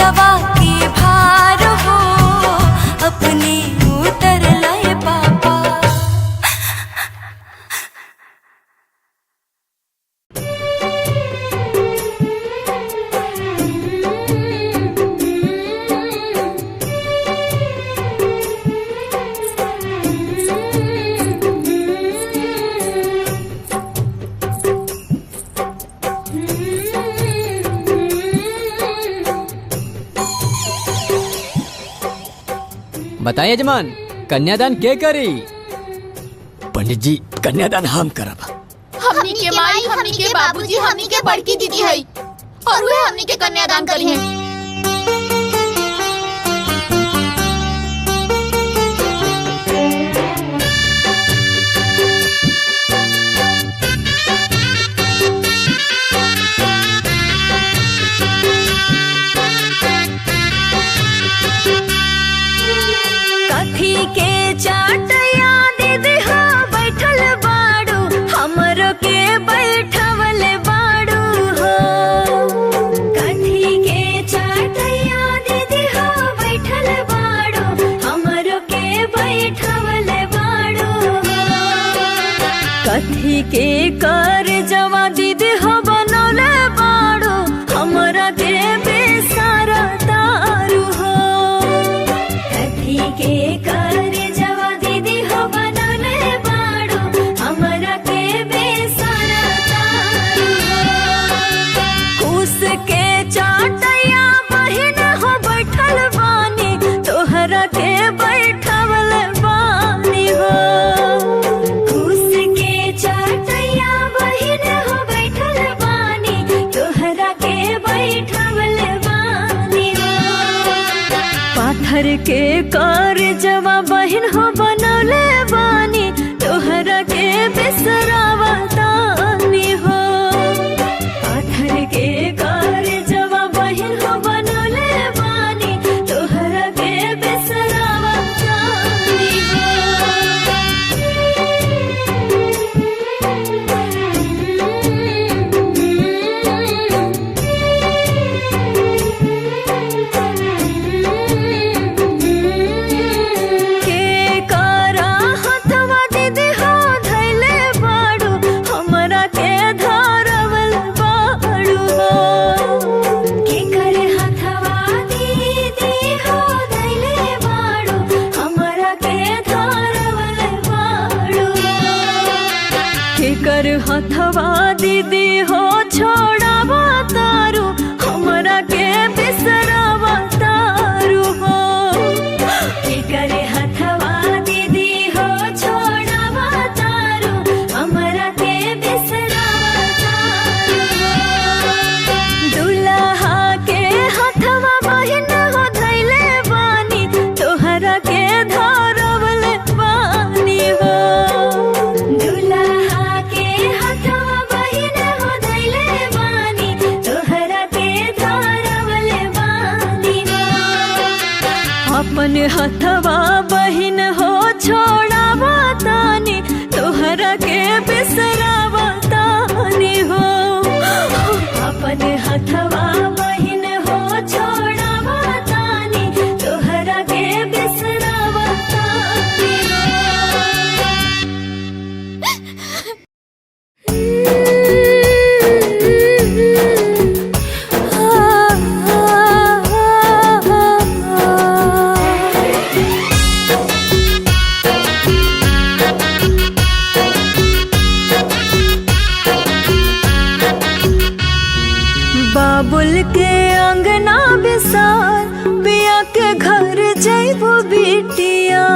सिरवा के भार हो अपने उतर लाए पापा। बताइए यजमान, कन्यादान के करी? पंडित जी, कन्यादान हम करब। हमनी के माई, हमनी के बाबूजी, हमनी के बड़की दीदी है और वे हमनी के कन्यादान करी है। कथी के चाटया दीदी हो बैठल बाड़ू, हमरो के बैठवल बाड़ू हो। कथी के चाटया दीदी हो बैठल बाड़ू, हमरो के बैठवल बाड़ू हो। कथी के कर जवा दीदी हो बनौले बाड़ू, हमरा के बेसारा दारू हो। के कर जवा दीदी हो बनौले बाड़ू, हमरा के बेसारा दारू हो। कुस के चाटया बहिन हो बैठल बानी, तोहरा के बैठवल बानी हो। कुस के चाटया बहिन हो बैठल बानी, तोहरा के बैठवल बानी हो। पाथर के कर जवा बहिन हो बनौले बानी, तोहरा के बिसरावा तानी हो। पाथर के कर जवा बहिन हो बनौले बानी, तोहरा के बिसरावा तानी हो। हथवा दीदी हो छोड़ावा तारू, हमरा के बिसरावा तारू हो। करे हथवा दीदी हो छोड़ावा तारू, हमरा के बिसरावा तारू हो। दुल्हा के हथवा बहिन हो धैले बानी, तोहरा के धरवल बानी हो। अपन हथवा बहिन हो छोड़ावा तानी, तोहरा के बिसरावा तानी हो। अपन हथवा बहिन हो छोड़ावा तानी, तोहरा के बिसरावा तानी हो। बाबुल के अंगना बिसार, पिया के घर जइबो बिटिया।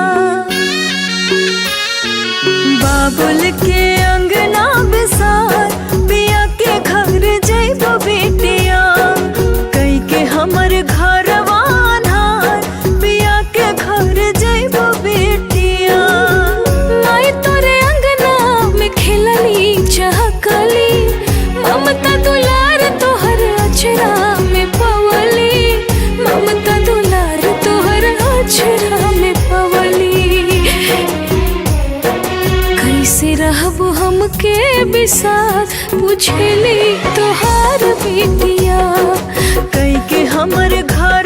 बाबुल के अंगना बिसार, पिया के घर जइबो बिटिया। कई के हमर घरवा अन्हार, पिया के घर जइबो बिटिया। माई तोरे अंगना में खिलली चहकली, ममता दुलार तोहर अचरा में पवली। ममता दुलार तोहर अचरा में पवली। कैसे रहबो हमके बिसार, पूछली तोहार बिटिया। कई के हमर घर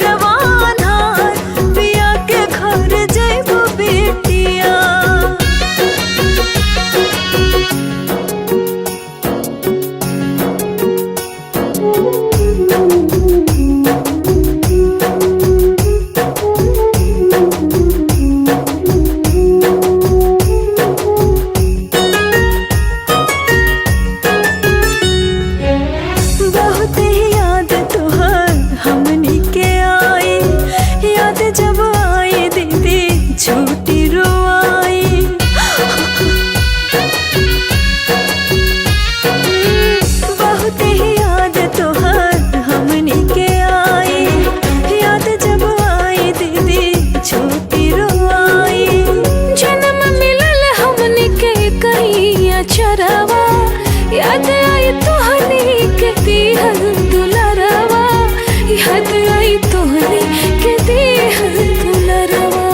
हमने के देहल दुलरवा।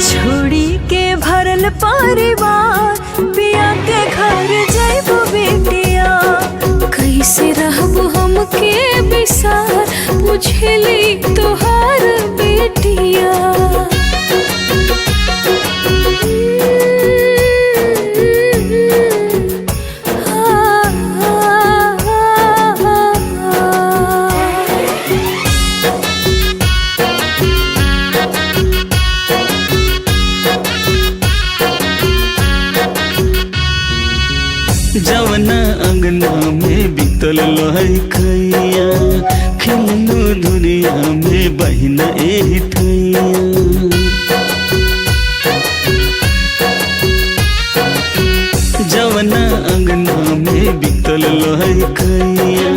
छोड़ी के भरल परिवार पिया के घर जइबो बेटिया, कैसे रहबो हमके बिसार पूछली तोहार बेटिया। जवना अंगना में बीतल लोहई खैया, खेलनो दुनिया में बहिना एही ठैया। जवना अंगना में बीतल लोहई खैया,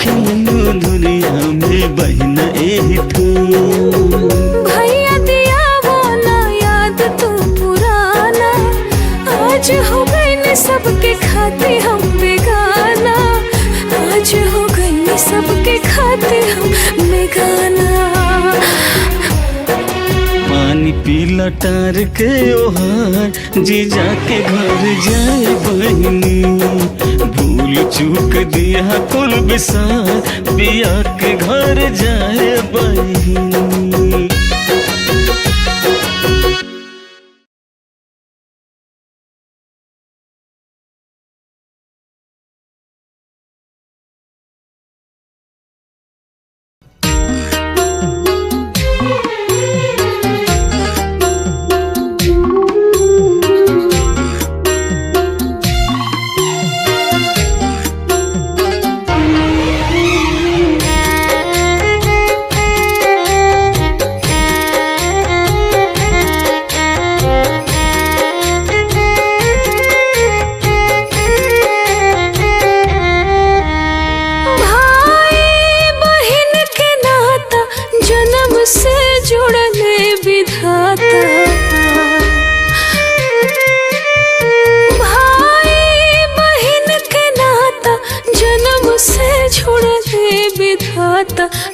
खेलनो दुनिया में बहिना एही ठैया। भैया दिया बोला याद तू पुराना, आज हो गई सबके खाते हम बेगाना, आज हो गई सबके खाते हम बेगाना। पानी पीला टार के ओहार जीजा के घर जाए बहिनी, भूल चूक दिया कुल बिसार पिया के घर जाए बहिनी।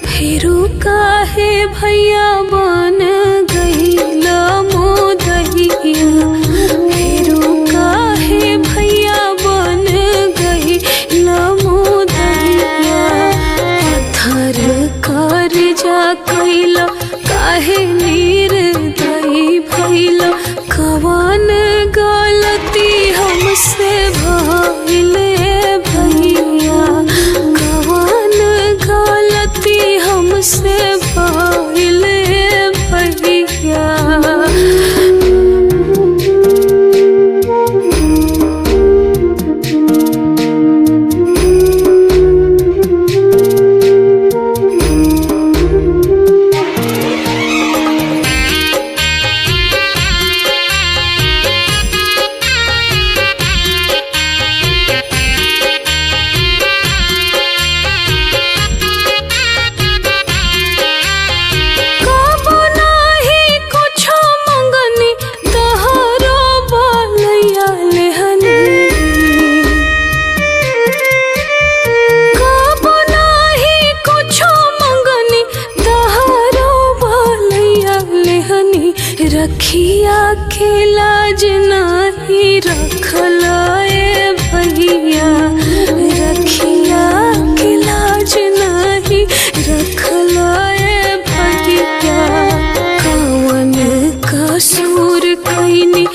फेरू काहे भैया बन गईला मोदहिया, फेरू काहे भैया बन गईला मोदहिया। पत्थर कर जा कैला काहे निर्दयी भैला, कवन गलती हमसे भइले भैया, कवन गलती हमसे भइले भैया। रखिया के लाज नाही रखलाए भैया, रखिया के लाज नाही रखलाए भैया। कवन कसूर कैनी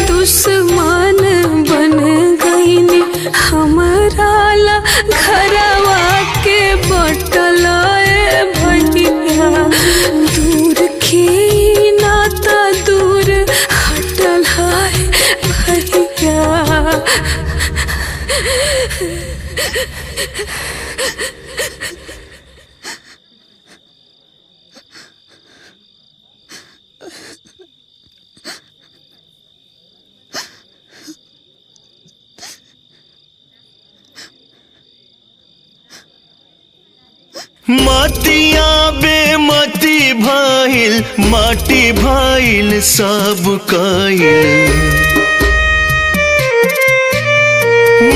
दुश्मन बन गईनी, हमारा ला घरवा के बटलाए भैया। दूर के नाता दूर हटल है भैया। मतिया बेमती भाइल माटी भाइल सब काइल,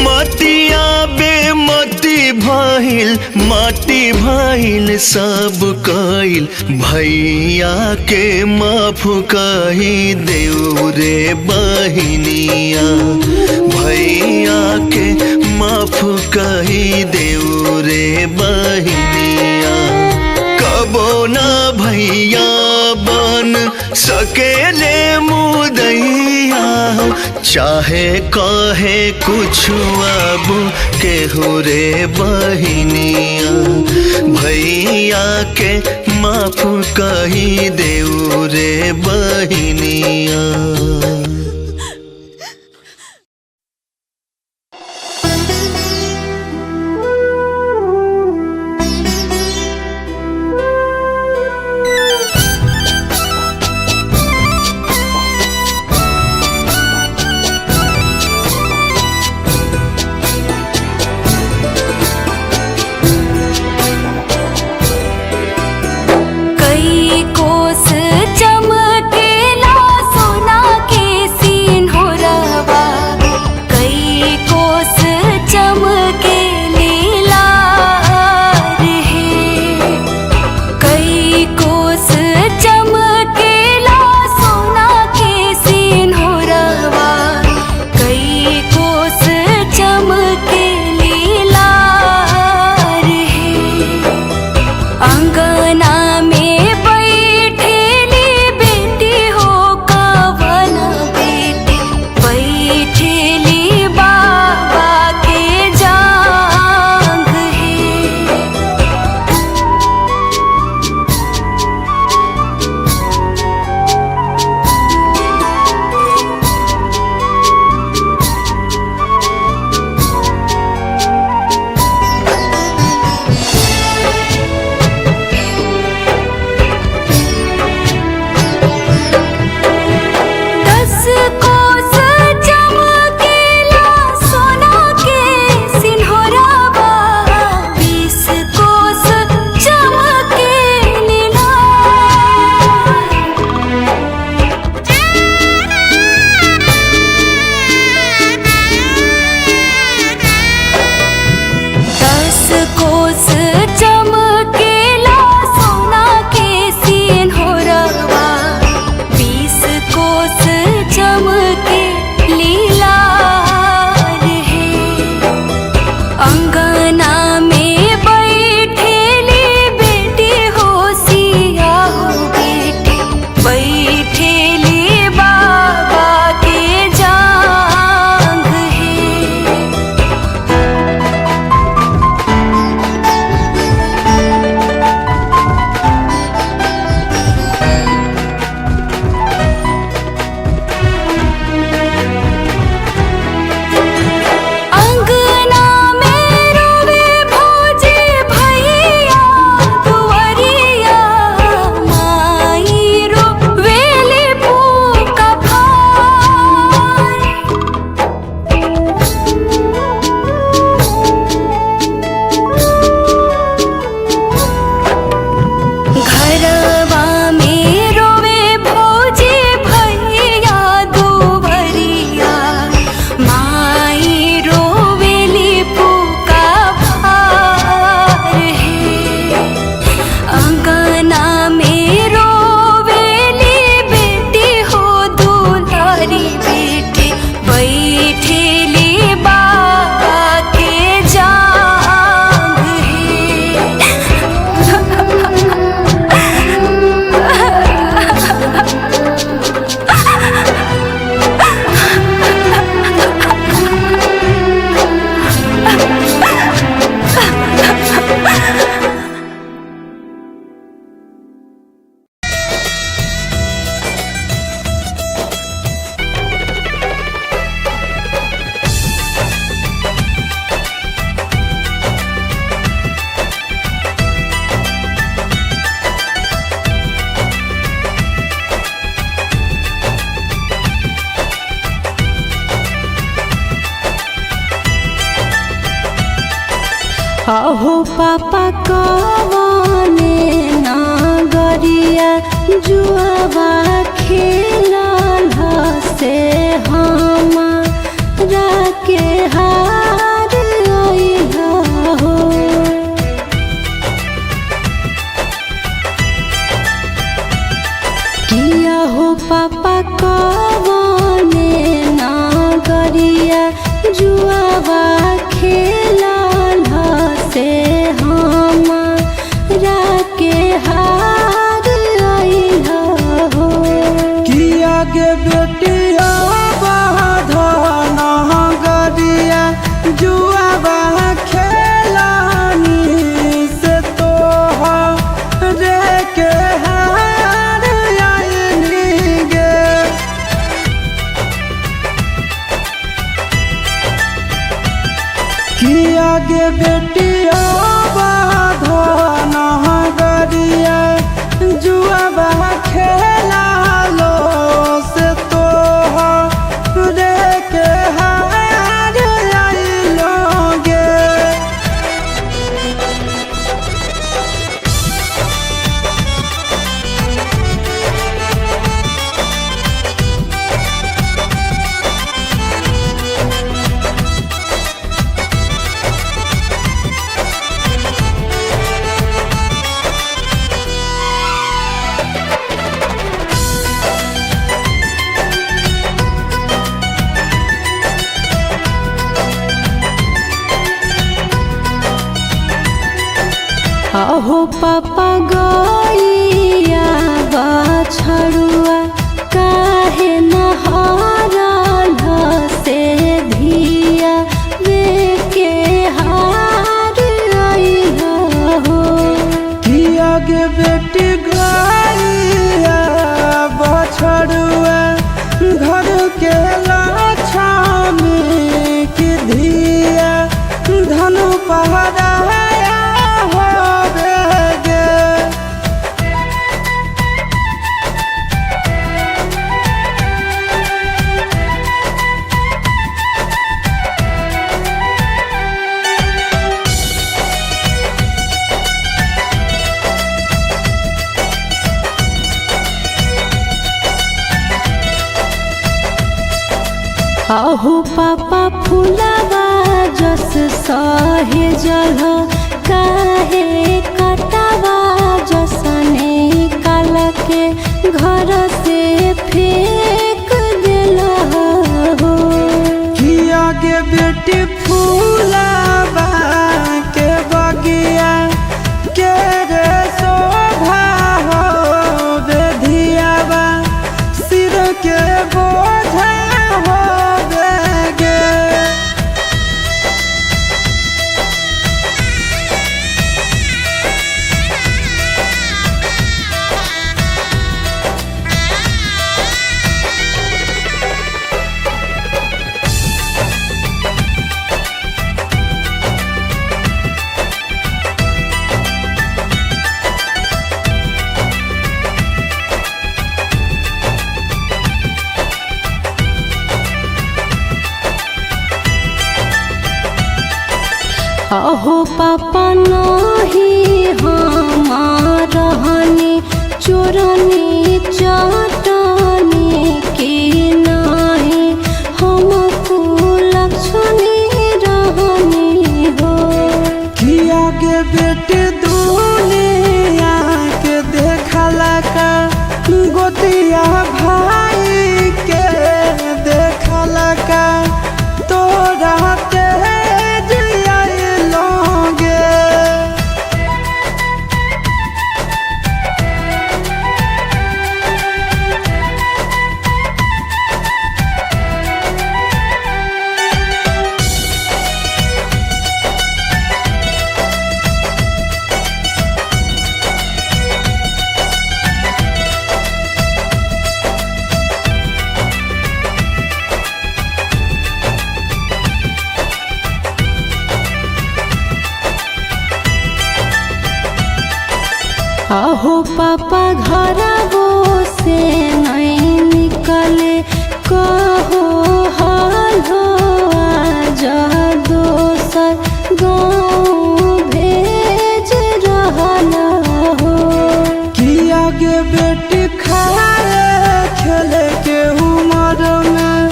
मतिया बेमती भइल माटी भइल सब कइल भैया के माफ कही देऊ रे बहिनिया भैया के माफ कही देऊ रे बहिनिया कबो ना भैया बन सकेले मुदैया चाहे कहे कुछ अब केहू रे बहिनिया भैया के माफ कही देऊ रे बहिनिया। आहो पापा कवने नागरिया जुआवा खेलल से हमारा के हार अइहा हो। पापा कवने नागरिया जुआवा खेलल से हमरा के हार आइल हो। किया गे बेटिया बाधन गरिया जुआवा खेलानी से तोहरे के हार आइली गे। किया गे बेटिया बाधन गरिया जुआवा खेला लो से तोहरे के हार आइलो गे। अहो पापा गइया बछड़ुआ काहे नहरल से धिया वे के हार आइल हो। किया गे बेटी गइया बछड़ुआ घर के लक्ष्मी की धिया धनु पहराया होवे गे। अहो पापा फूलवा जस सहे जल काहे कटवा जसने काल के घर से फेंक दिल हो। किया गे बेटी फूलवा के बगिया के रे शोभा हो बेधियावा सिर के बोझा हो गे। अहो पापा नहीं हमार रहनी चोरनी चटनी की नहीं हमको लक्ष्मी रहनी हो। किया गे बेटी दुनिया के देखला का गोतिया भाई के देखला का तोरा तेज आइलो गे। अहो पापा घरवो से नहीं निकले कहो हाल हो आज दोसर गाँव भेज रहल हो। किया गे बेटी खाए खेले के उमर में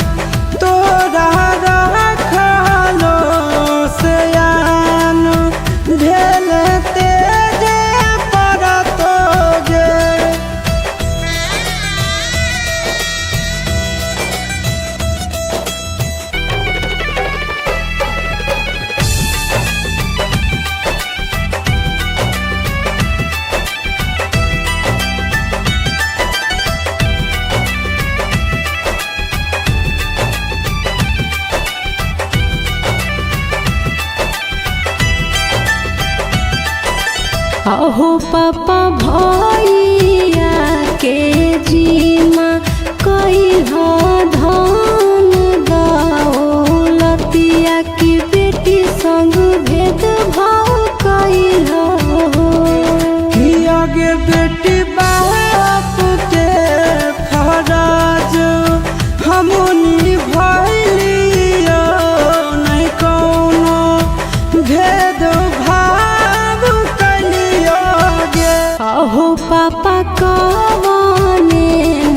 तोरा रखलो से आन भेल तेज पर तो गे। आहो पापा भैया के जीमा कइहा धन दौलतिया की बेटी संग भेद भाव कइहा कि आगे बेटी बाप के फराज हमनी भइलियो नहीं कौनो भेद भाव कलियो गे। आहो पापा कवने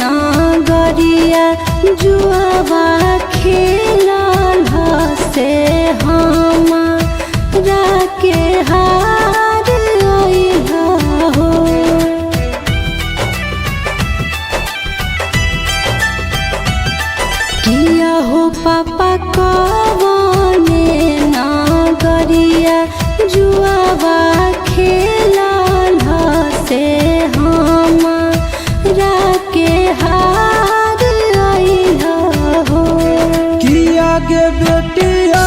नागरिया जुआवा खेलल से हमारा के हार अइहा हो किया हो पापा कवने नागरिया जुआवा खेलल से हमारा के हार अइहा हो कि आगे बेटिया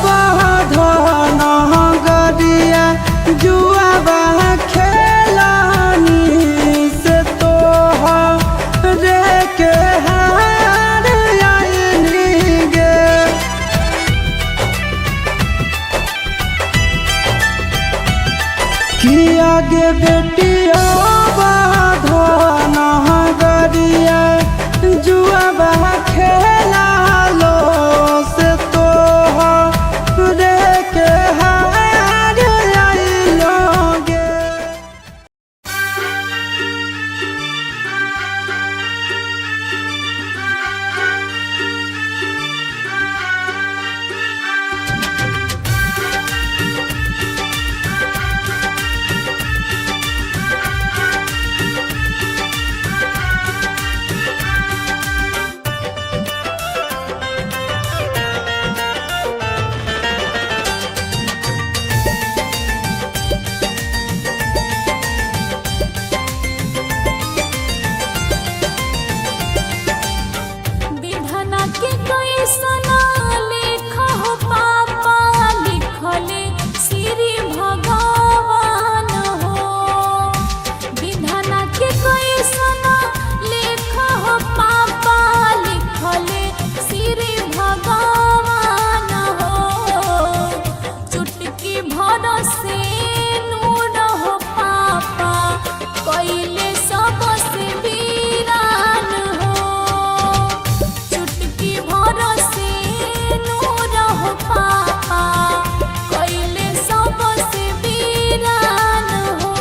बाधन गरिया जुआबा खेलानी से तो रे के हार आइली गे। कि आगे बेटिया बाधन गरिया जुआबा खेला लो से तो रे के हार आइलो गे। विधाना के कैसना लेखा हो पापा लिखले श्री भगवान हो। विधाना के कैसना लेखा हो पापा लिखले श्री भगवान हो। चुटकी भर से नूर हो पापा कैले सबसे वीरान हो। चुटकी भर से नूर हो पापा कैले सबसे वीरान हो।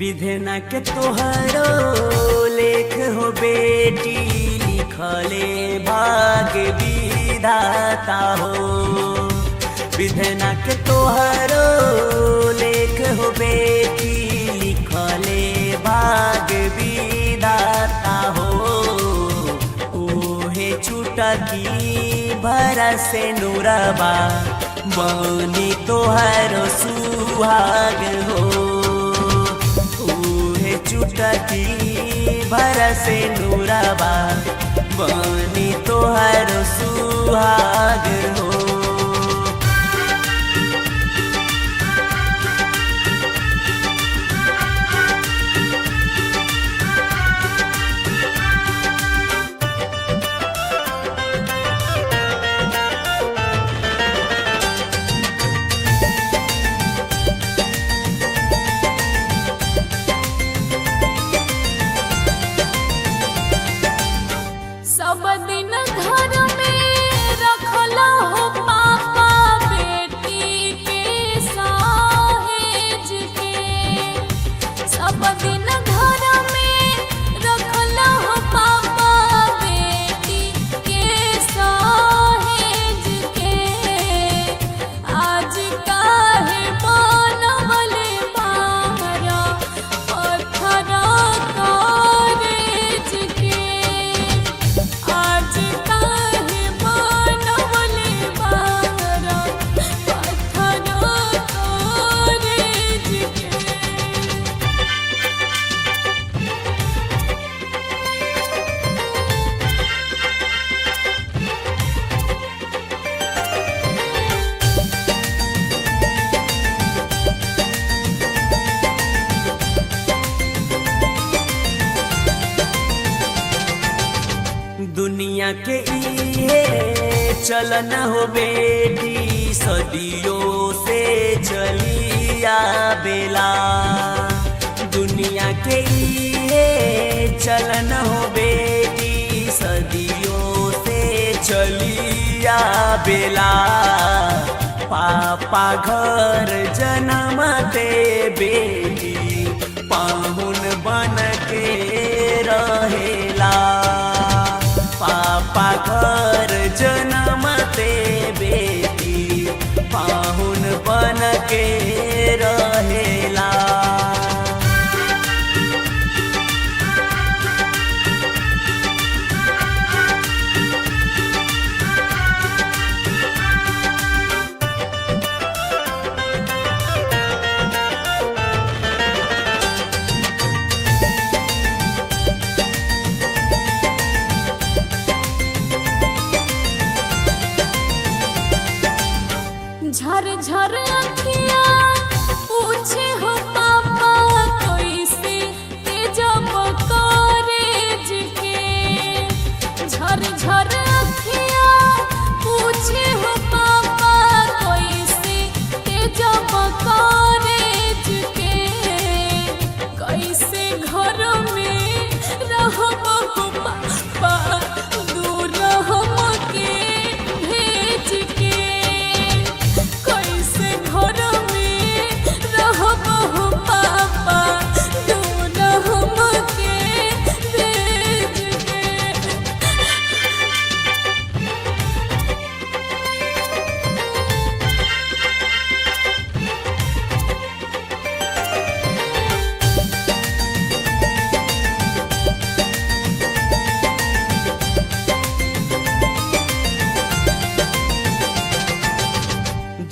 विधना के तोहरो लेख हो बेटी लिखले भाग विधाता हो। विधना के तोहरो लेख हो बेटी लिखले भाग विधाता हो। ओहे छुटकी भरा से नूरबा बनी तोहरो सुहाग हो। चुटकी भर से नूरबा बनी तोहर सुहाग हो। सब दिन घर में रखला चलन हो बेटी सदियों से चलिया बेला दुनिया के लिए चलन हो बेटी सदियों से चलिया बेला पापा घर जन्मते बेटी पाहुन बन के रहेला पापा घर जन्मते बेटी पाहुन बन के रहेला झर झर अखिया पूछे हो पापा कैसे तेजब कॉलेज के झर झर अखिया पूछे हो पापा कैसे तेजब कॉलेज के कैसे घर में रहब पापा दूर हमके भेज के कैसे घर में रहब पापा दूर हमके भेज के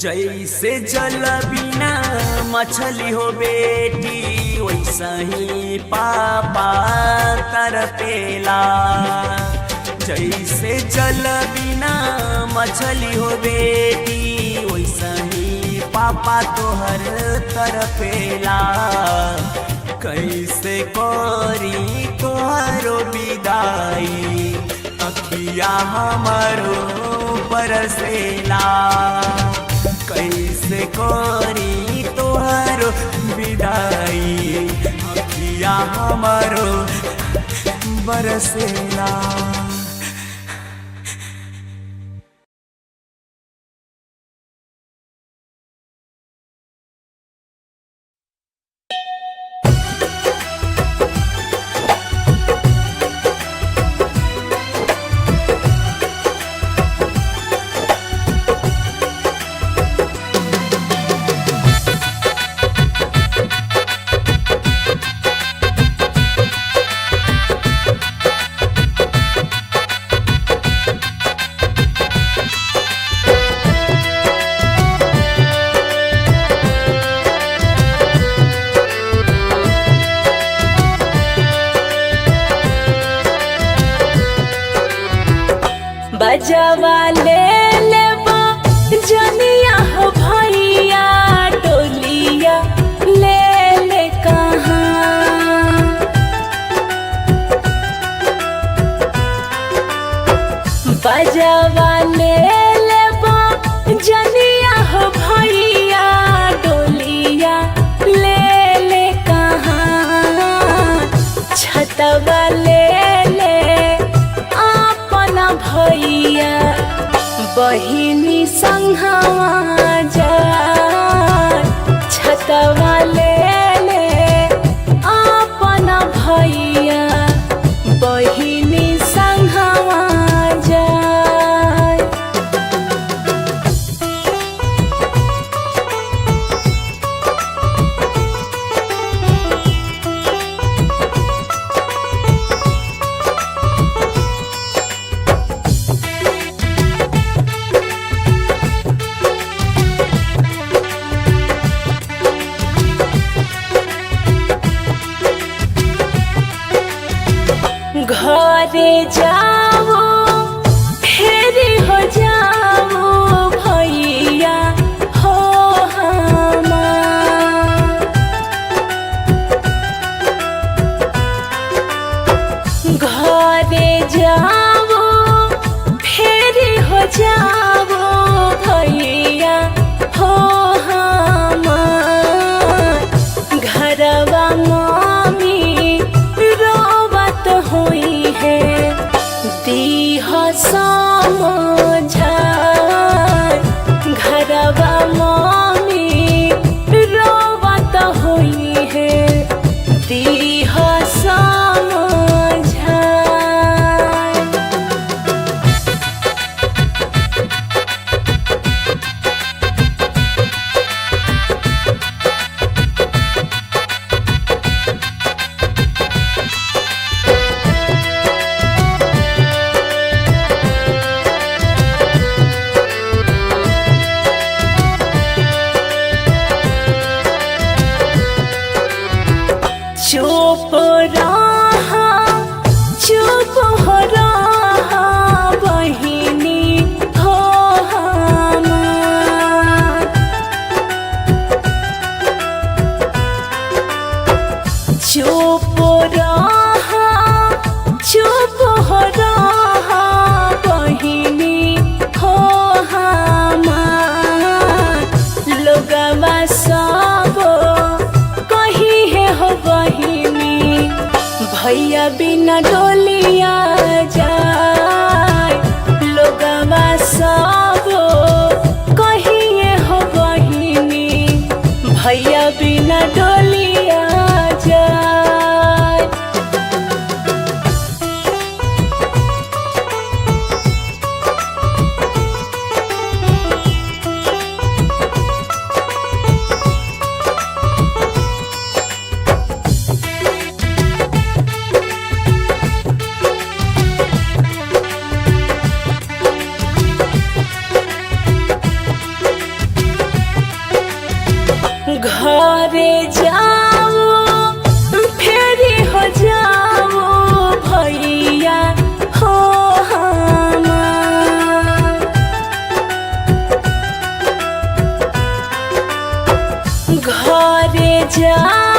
जैसे जल बिना मछली हो बेटी वैसा ही पापा तरपेला जैसे जल बिना मछली हो बेटी वैसा ही पापा तोहर तरपेला कैसे करी तोहरो विदाई अखिया हमारो बरसेला कैसे करी तोहरो विदाई अखिया हमारो बरसेला बजवा ले लेबा जनिया हो भैया डोलिया ले ले कहाँ बजवा ले लेबा जनिया हो भैया डोलिया ले ले कहाँ छतवा ले भैया बहिनी संघवा जाय छतवा ले अपन भैया बहिनी संघवा जाय घरे जाओ फेरी हो जाओ भैया हो हमार घरे जाओ फेरी हो जाओ भैया बिना डोलिया जाए लोगवा सब कहिए हो बहिनी भैया बिना डोलिया जाए। घरे जाओ फेरी हो जाओ भैया हो हमार। घरे जाओ